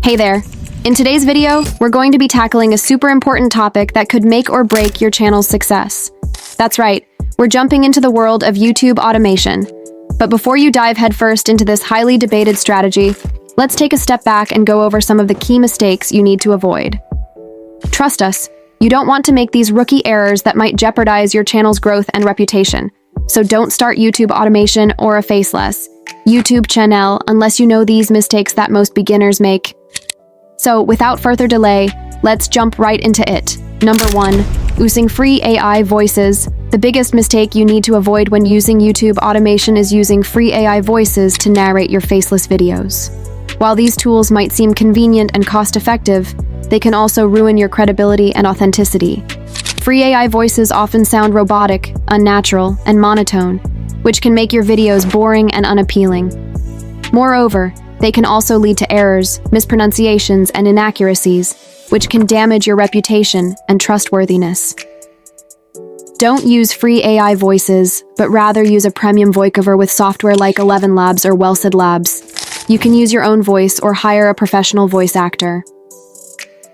Hey there! In today's video, we're going to be tackling a super important topic that could make or break your channel's success. That's right, we're jumping into the world of YouTube automation. But before you dive headfirst into this highly debated strategy, let's take a step back and go over some of the key mistakes you need to avoid. Trust us, you don't want to make these rookie errors that might jeopardize your channel's growth and reputation. So don't start YouTube automation or a faceless YouTube channel unless you know these mistakes that most beginners make. So without further delay, let's jump right into it. Number 1, using free AI voices. The biggest mistake you need to avoid when using YouTube automation is using free AI voices to narrate your faceless videos. While these tools might seem convenient and cost-effective, they can also ruin your credibility and authenticity. Free AI voices often sound robotic, unnatural, and monotone, which can make your videos boring and unappealing. Moreover, they can also lead to errors, mispronunciations, and inaccuracies, which can damage your reputation and trustworthiness. Don't use free AI voices, but rather use a premium voiceover with software like 11 Labs or Wellsaid Labs. You can use your own voice or hire a professional voice actor.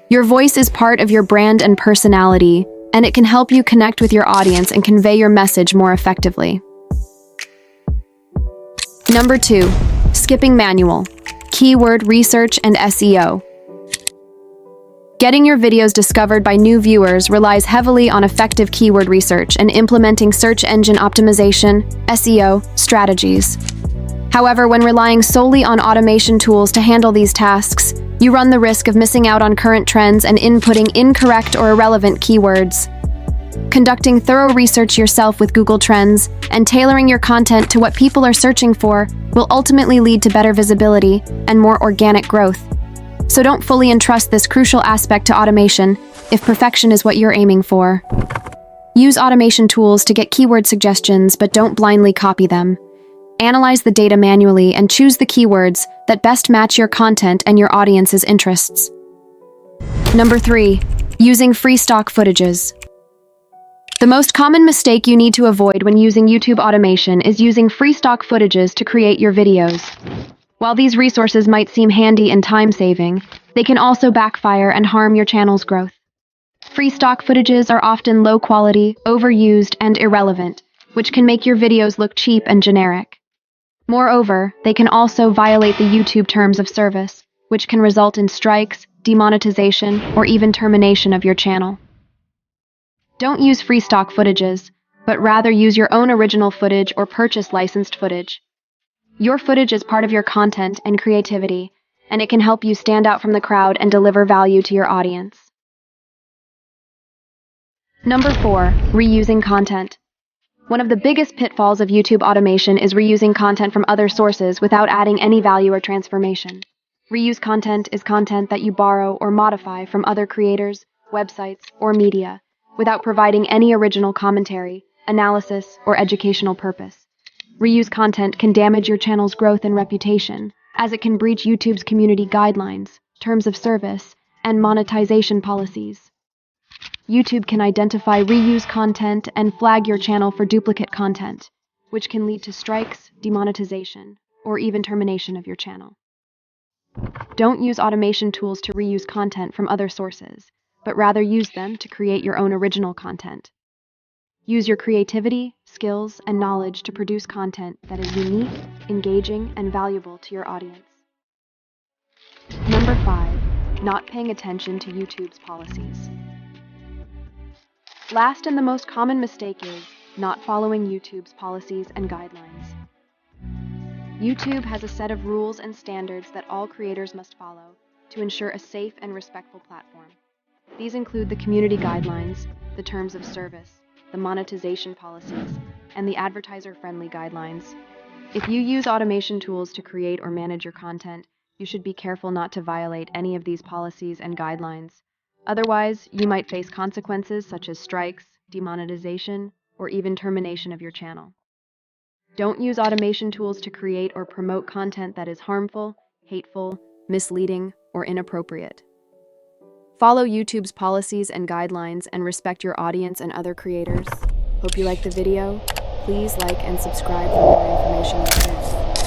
Your voice is part of your brand and personality, and it can help you connect with your audience and convey your message more effectively. Number 2, skipping manual, keyword research, and SEO. Getting your videos discovered by new viewers relies heavily on effective keyword research and implementing search engine optimization, SEO, strategies. However, when relying solely on automation tools to handle these tasks, you run the risk of missing out on current trends and inputting incorrect or irrelevant keywords. Conducting thorough research yourself with Google Trends and tailoring your content to what people are searching for will ultimately lead to better visibility and more organic growth. So don't fully entrust this crucial aspect to automation if perfection is what you're aiming for. Use automation tools to get keyword suggestions, but don't blindly copy them. Analyze the data manually and choose the keywords that best match your content and your audience's interests. Number 3, using free stock footages. The most common mistake you need to avoid when using YouTube automation is using free stock footages to create your videos. While these resources might seem handy and time-saving, they can also backfire and harm your channel's growth. Free stock footages are often low quality, overused, and irrelevant, which can make your videos look cheap and generic. Moreover, they can also violate the YouTube terms of service, which can result in strikes, demonetization, or even termination of your channel. Don't use free stock footages, but rather use your own original footage or purchase licensed footage. Your footage is part of your content and creativity, and it can help you stand out from the crowd and deliver value to your audience. Number 4, reusing content. One of the biggest pitfalls of YouTube automation is reusing content from other sources without adding any value or transformation. Reuse content is content that you borrow or modify from other creators, websites, or media, without providing any original commentary, analysis, or educational purpose. Reuse content can damage your channel's growth and reputation, as it can breach YouTube's community guidelines, terms of service, and monetization policies. YouTube can identify reuse content and flag your channel for duplicate content, which can lead to strikes, demonetization, or even termination of your channel. Don't use automation tools to reuse content from other sources, but rather use them to create your own original content. Use your creativity, skills, and knowledge to produce content that is unique, engaging, and valuable to your audience. Number 5, not paying attention to YouTube's policies. Last and the most common mistake is not following YouTube's policies and guidelines. YouTube has a set of rules and standards that all creators must follow to ensure a safe and respectful platform. These include the community guidelines, the terms of service, the monetization policies, and the advertiser-friendly guidelines. If you use automation tools to create or manage your content, you should be careful not to violate any of these policies and guidelines. Otherwise, you might face consequences such as strikes, demonetization, or even termination of your channel. Don't use automation tools to create or promote content that is harmful, hateful, misleading, or inappropriate. Follow YouTube's policies and guidelines and respect your audience and other creators. Hope you liked the video. Please like and subscribe for more information.